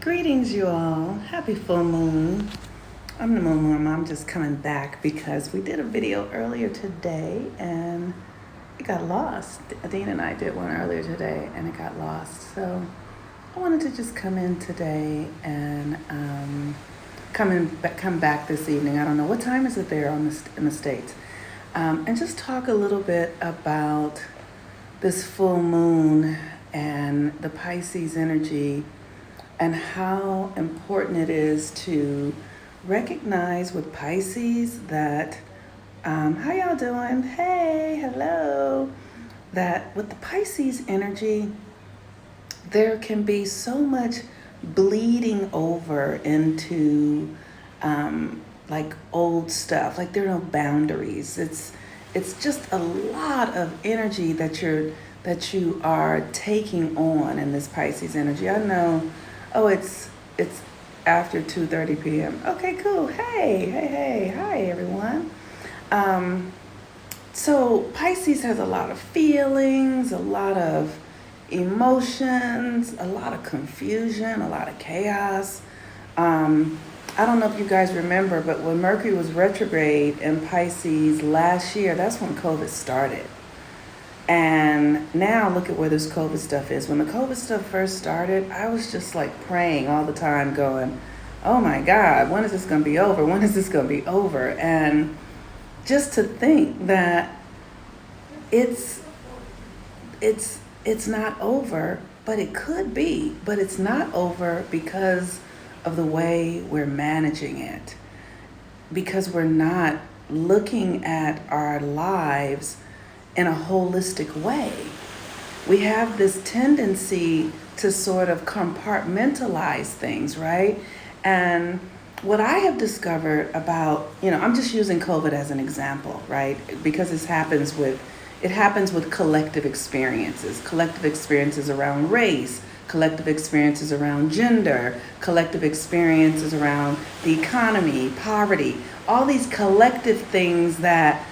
Greetings, you all. Happy full moon. I'm the Moon Mom. I'm just coming back because we did a video earlier today and it got lost. Dean and I did one earlier today and it got lost. So I wanted to just come in today and come back this evening. I don't know what time is it there in the States, and just talk a little bit about this full moon and the Pisces energy, and how important it is to recognize with Pisces that, how y'all doing? Hey, hello. That with the Pisces energy, there can be so much bleeding over into like old stuff. Like there are no boundaries. It's just a lot of energy that you are taking on in this Pisces energy. I know. Oh, it's after 2:30 p.m. Okay, cool. Hey, hi everyone. So Pisces has a lot of feelings, a lot of emotions, a lot of confusion, a lot of chaos. I don't know if you guys remember, but when Mercury was retrograde in Pisces last year, that's when COVID started. And now look at where this COVID stuff is. When the COVID stuff first started, I was just like praying all the time going, oh my God, when is this going to be over? When is this going to be over? And just to think that it's not over, but it could be, but it's not over because of the way we're managing it. Because we're not looking at our lives in a holistic way. We have this tendency to sort of compartmentalize things, right? And what I have discovered about, I'm just using COVID as an example, right? Because it happens with collective experiences around race, collective experiences around gender, collective experiences around the economy, poverty, all these collective things that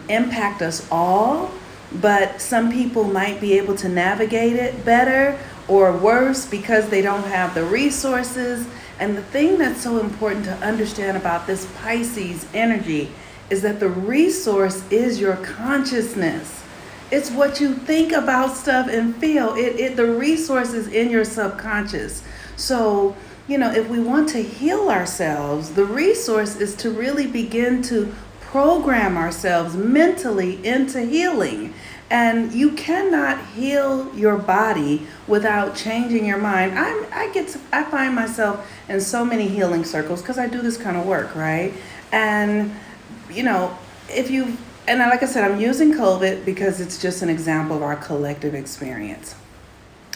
impact us all, but some people might be able to navigate it better or worse because they don't have the resources. And the thing that's so important to understand about this Pisces energy is that the resource is your consciousness. It's what you think about stuff and feel. The resource is in your subconscious. So, if we want to heal ourselves, the resource is to really begin to program ourselves mentally into healing. And you cannot heal your body without changing your mind. I find myself in so many healing circles because I do this kind of work, right? And like I said, I'm using COVID because it's just an example of our collective experience.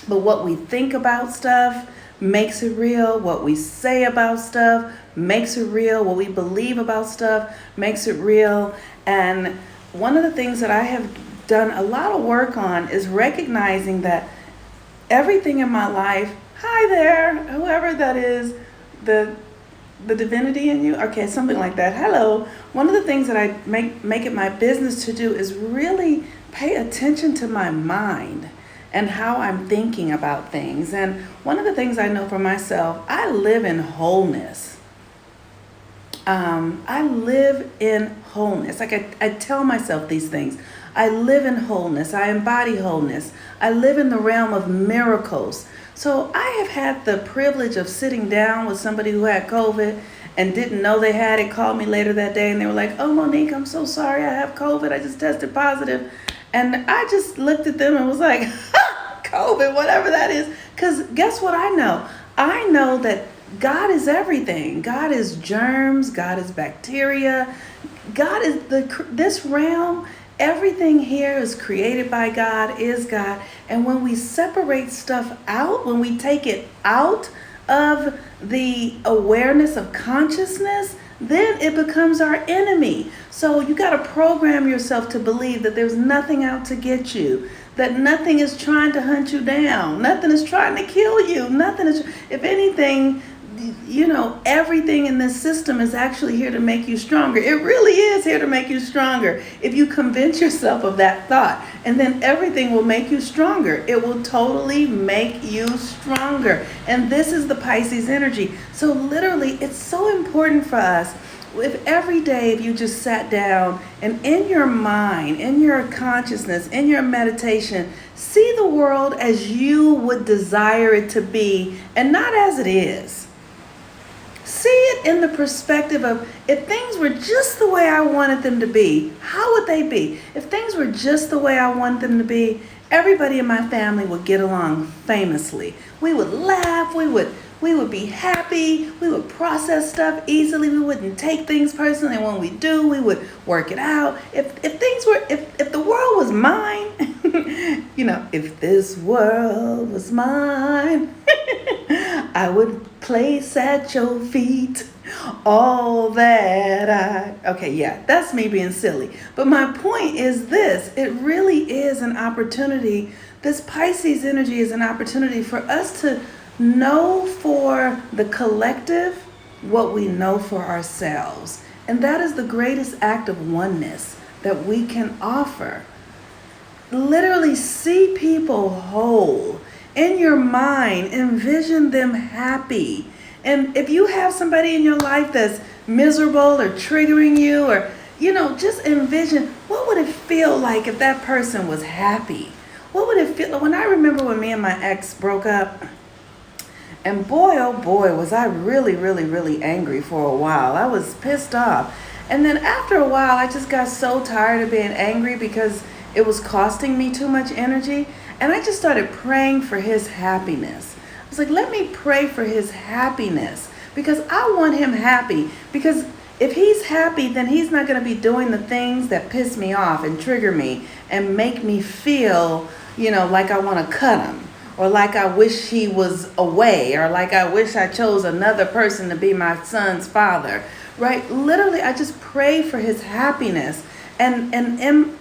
But what we think about stuff makes it real. What we say about stuff makes it real. What we believe about stuff makes it real. And one of the things that I have done a lot of work on is recognizing that everything in my life, hi there, whoever that is, the divinity in you, okay, something like that, hello. One of the things that I make it my business to do is really pay attention to my mind and how I'm thinking about things. And one of the things I know for myself, I live in wholeness. I live in wholeness. Like I tell myself these things. I live in wholeness. I embody wholeness. I live in the realm of miracles. So I have had the privilege of sitting down with somebody who had COVID and didn't know they had it, called me later that day and they were like, oh, Monique, I'm so sorry I have COVID. I just tested positive. And I just looked at them and was like, COVID, whatever that is. Because guess what I know? I know that God is everything. God is germs. God is bacteria. God is this realm. Everything here is created by God, is God. And when we separate stuff out, when we take it out of the awareness of consciousness, then it becomes our enemy. So you got to program yourself to believe that there's nothing out to get you, that nothing is trying to hunt you down, nothing is trying to kill you, nothing is, if anything, everything in this system is actually here to make you stronger. It really is here to make you stronger. If you convince yourself of that thought, and then everything will make you stronger. It will totally make you stronger. And this is the Pisces energy. So literally, it's so important for us. If every day, if you just sat down and in your mind, in your consciousness, in your meditation, see the world as you would desire it to be and not as it is. See it in the perspective of, if things were just the way I wanted them to be, how would they be? If things were just the way I want them to be, everybody in my family would get along famously. We would laugh, we would be happy, we would process stuff easily, we wouldn't take things personally. When we do, we would work it out. If the world was mine, if this world was mine, I would place at your feet all that okay, yeah, that's me being silly. But my point is this, it really is an opportunity. This Pisces energy is an opportunity for us to know for the collective what we know for ourselves. And that is the greatest act of oneness that we can offer. Literally see people whole. In your mind, envision them happy. And if you have somebody in your life that's miserable or triggering you, or, just envision, what would it feel like if that person was happy? What would it feel like? When I remember when me and my ex broke up, and boy, oh boy, was I really, really, really angry for a while. I was pissed off. And then after a while, I just got so tired of being angry because it was costing me too much energy. And I just started praying for his happiness. I was like, let me pray for his happiness, because I want him happy. Because if he's happy, then he's not going to be doing the things that piss me off and trigger me and make me feel, like I want to cut him, or like I wish he was away, or like I wish I chose another person to be my son's father, right? Literally, I just pray for his happiness. And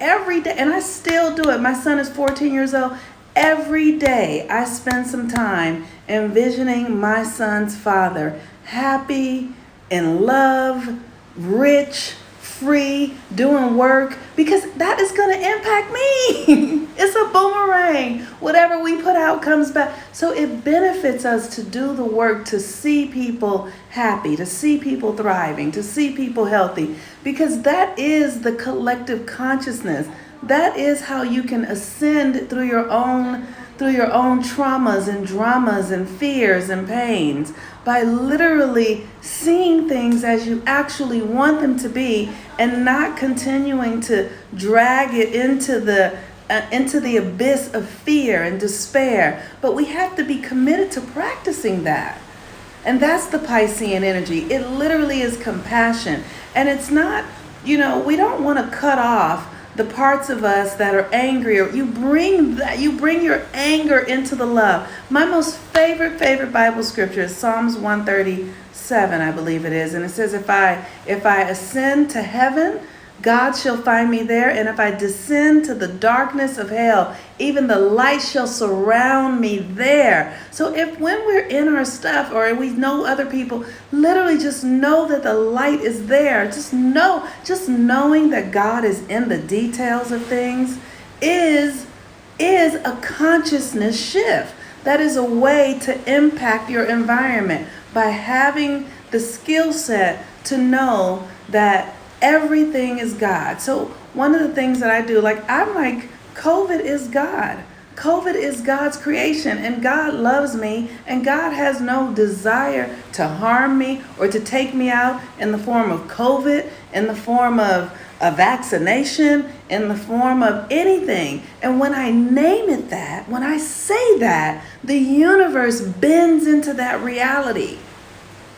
every day, and I still do it. My son is 14 years old. Every day I spend some time envisioning my son's father happy, in love, rich, free, doing work, because that is going to impact me. It's a boomerang. Whatever we put out comes back. So it benefits us to do the work, to see people happy, to see people thriving, to see people healthy, because that is the collective consciousness. That is how you can ascend through your own traumas and dramas and fears and pains, by literally seeing things as you actually want them to be, and not continuing to drag it into the abyss of fear and despair. But we have to be committed to practicing that. And that's the Piscean energy. It literally is compassion. And it's not, we don't want to cut off the parts of us that are angry, or you bring your anger into the love. My most favorite Bible scripture is Psalms 137, I believe it is. And it says, if I ascend to heaven, God shall find me there. And if I descend to the darkness of hell, even the light shall surround me there. So when we're in our stuff, or we know other people, literally just know that the light is there. Just knowing that God is in the details of things is a consciousness shift. That is a way to impact your environment, by having the skill set to know that everything is God. So one of the things that I do, I'm like, COVID is God. COVID is God's creation, and God loves me, and God has no desire to harm me or to take me out in the form of COVID, in the form of a vaccination, in the form of anything. And when I name it that, when I say that, the universe bends into that reality.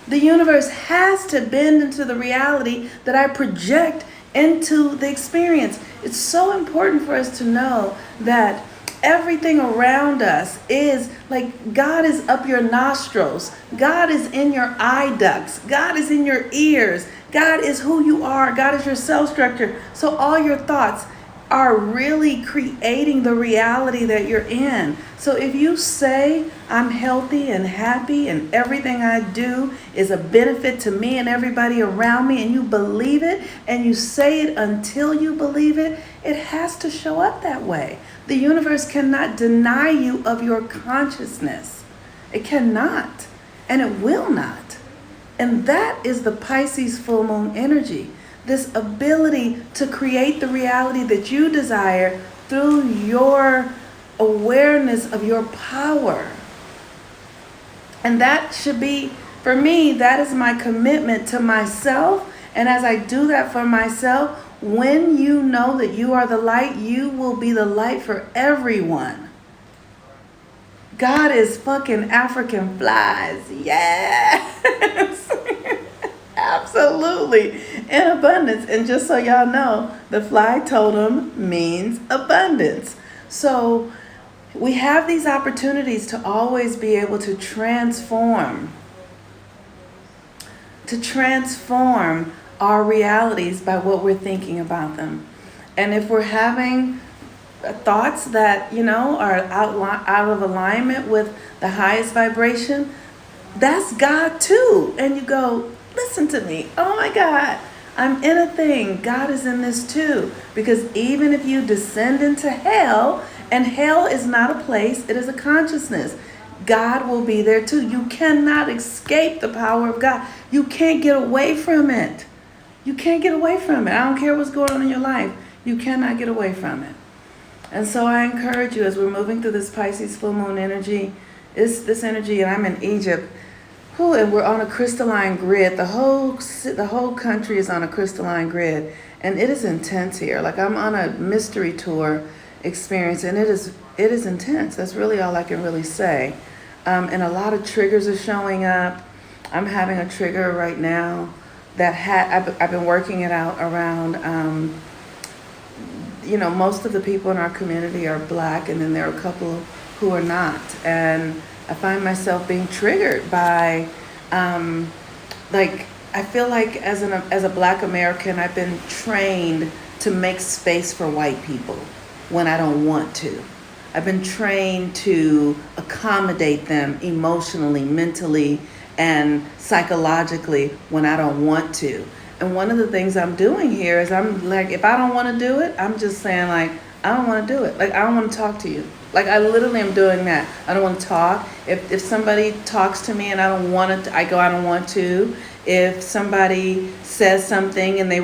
The universe has to bend into the reality that I project into the experience. It's so important for us to know that everything around us is like, God is up your nostrils. God is in your eye ducts. God is in your ears. God is who you are. God is your cell structure. So all your thoughts, are really creating the reality that you're in. So if you say, I'm healthy and happy and everything I do is a benefit to me and everybody around me, and you believe it and you say it until you believe it, it has to show up that way. The universe cannot deny you of your consciousness. It cannot, and it will not. And that is the Pisces full moon energy. This ability to create the reality that you desire through your awareness of your power. And that should be, for me, that is my commitment to myself. And as I do that for myself, when you know that you are the light, you will be the light for everyone. God is fucking African flies. Yes. Absolutely. In abundance. And just so y'all know, the fly totem means abundance. So we have these opportunities to always be able to transform our realities by what we're thinking about them. And if we're having thoughts that, are out of alignment with the highest vibration, that's God too. And you go, listen to me. Oh my God, I'm in a thing. God is in this too. Because even if you descend into hell, and hell is not a place, it is a consciousness, God will be there too. You cannot escape the power of God. You can't get away from it. You can't get away from it. I don't care what's going on in your life. You cannot get away from it. And so I encourage you, as we're moving through this Pisces full moon energy, this energy, and I'm in Egypt, and we're on a crystalline grid. The whole country is on a crystalline grid, and it is intense here. Like, I'm on a mystery tour experience, and it is intense. That's really all I can really say. And a lot of triggers are showing up. I'm having a trigger right now that I've been working it out around. Most of the people in our community are Black, and then there are a couple who are not, and I find myself being triggered by, I feel like as a Black American, I've been trained to make space for white people when I don't want to. I've been trained to accommodate them emotionally, mentally, and psychologically when I don't want to. And one of the things I'm doing here is I'm like, if I don't want to do it, I'm just saying, like, I don't want to do it. Like, I don't want to talk to you. Like, I literally am doing that. I don't want to talk. If somebody talks to me and I don't want to, I go, I don't want to. If somebody says something and they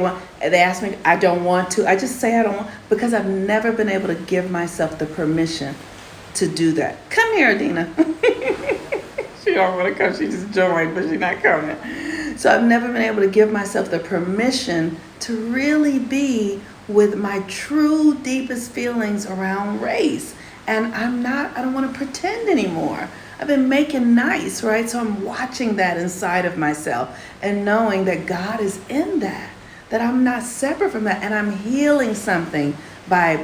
ask me, I don't want to. I just say I don't want, because I've never been able to give myself the permission to do that. Come here, Adina. She don't want to come. She just joined, but she's not coming. So I've never been able to give myself the permission to really be with my true deepest feelings around race. And I don't want to pretend anymore. I've been making nice, right? So I'm watching that inside of myself and knowing that God is in that I'm not separate from that. And I'm healing something by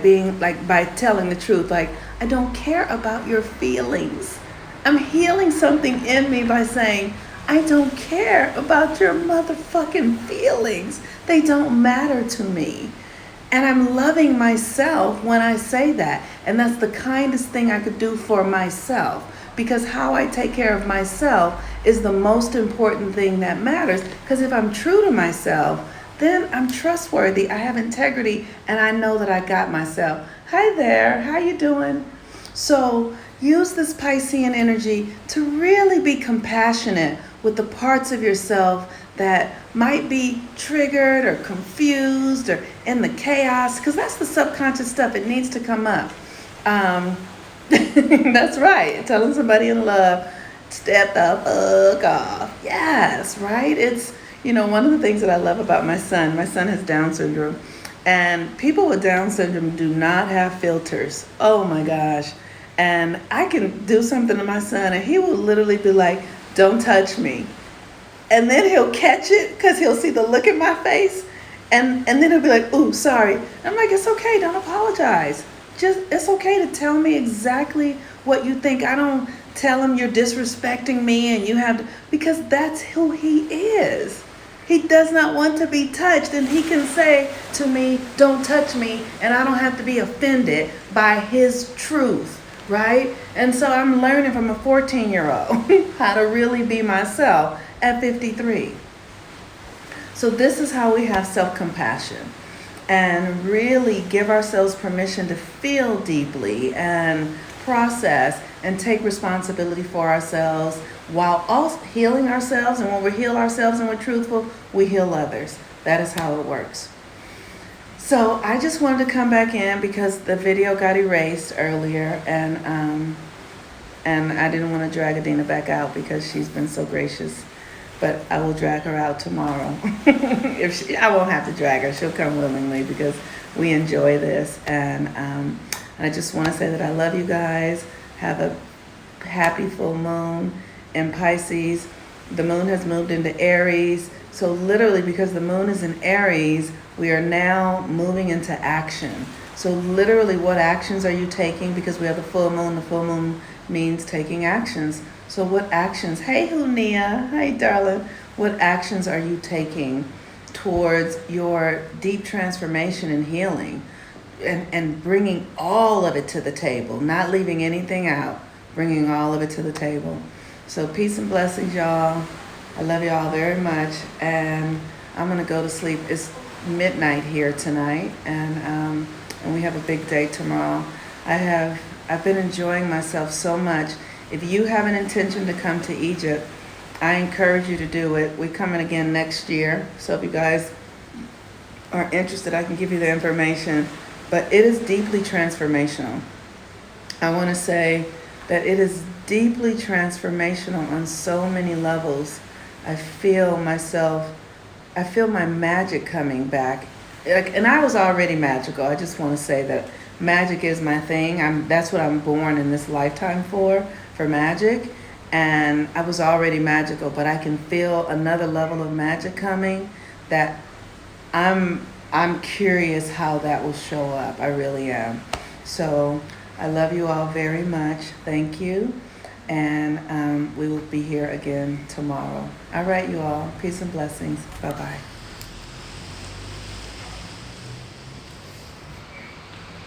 telling the truth. Like, I don't care about your feelings. I'm healing something in me by saying, I don't care about your motherfucking feelings. They don't matter to me. And I'm loving myself when I say that. And that's the kindest thing I could do for myself. Because how I take care of myself is the most important thing that matters. Because if I'm true to myself, then I'm trustworthy. I have integrity, and I know that I got myself. Hi there, how you doing? So use this Piscean energy to really be compassionate with the parts of yourself that might be triggered or confused or in the chaos, because that's the subconscious stuff. It needs to come up. That's right. Telling somebody in love, step the fuck off. Yes, right? It's, one of the things that I love about my son has Down syndrome, and people with Down syndrome do not have filters. Oh my gosh. And I can do something to my son and he will literally be like, don't touch me. And then he'll catch it because he'll see the look in my face. And then he'll be like, ooh, sorry. I'm like, it's okay. Don't apologize. It's okay to tell me exactly what you think. I don't tell him you're disrespecting me and you have to, because that's who he is. He does not want to be touched. And he can say to me, don't touch me. And I don't have to be offended by his truth, right? And so I'm learning from a 14-year-old how to really be myself at 53. So this is how we have self-compassion and really give ourselves permission to feel deeply and process and take responsibility for ourselves while also healing ourselves. And when we heal ourselves and we're truthful, we heal others. That is how it works. So I just wanted to come back in because the video got erased earlier, and I didn't want to drag Adina back out because she's been so gracious. But I will drag her out tomorrow. I won't have to drag her. She'll come willingly because we enjoy this. And I just want to say that I love you guys. Have a happy full moon in Pisces. The moon has moved into Aries. So literally, because the moon is in Aries, we are now moving into action. So literally, what actions are you taking? Because we have the full moon. The full moon means taking actions. So what actions, hey Hunia, hey darling, what actions are you taking towards your deep transformation and healing and bringing all of it to the table, not leaving anything out, bringing all of it to the table. So peace and blessings, y'all. I love y'all very much, and I'm gonna go to sleep. It's midnight here tonight, and we have a big day tomorrow. I've been enjoying myself so much. If you have an intention to come to Egypt, I encourage you to do it. We're coming again next year. So if you guys are interested, I can give you the information. But it is deeply transformational. I want to say that it is deeply transformational on so many levels. I feel my magic coming back. And I was already magical. I just want to say that magic is my thing. That's what I'm born in this lifetime for magic. And I was already magical, but I can feel another level of magic coming that I'm curious how that will show up. I really am. So I love you all very much. Thank you. And we will be here again tomorrow. All right, you all. Peace and blessings. Bye-bye.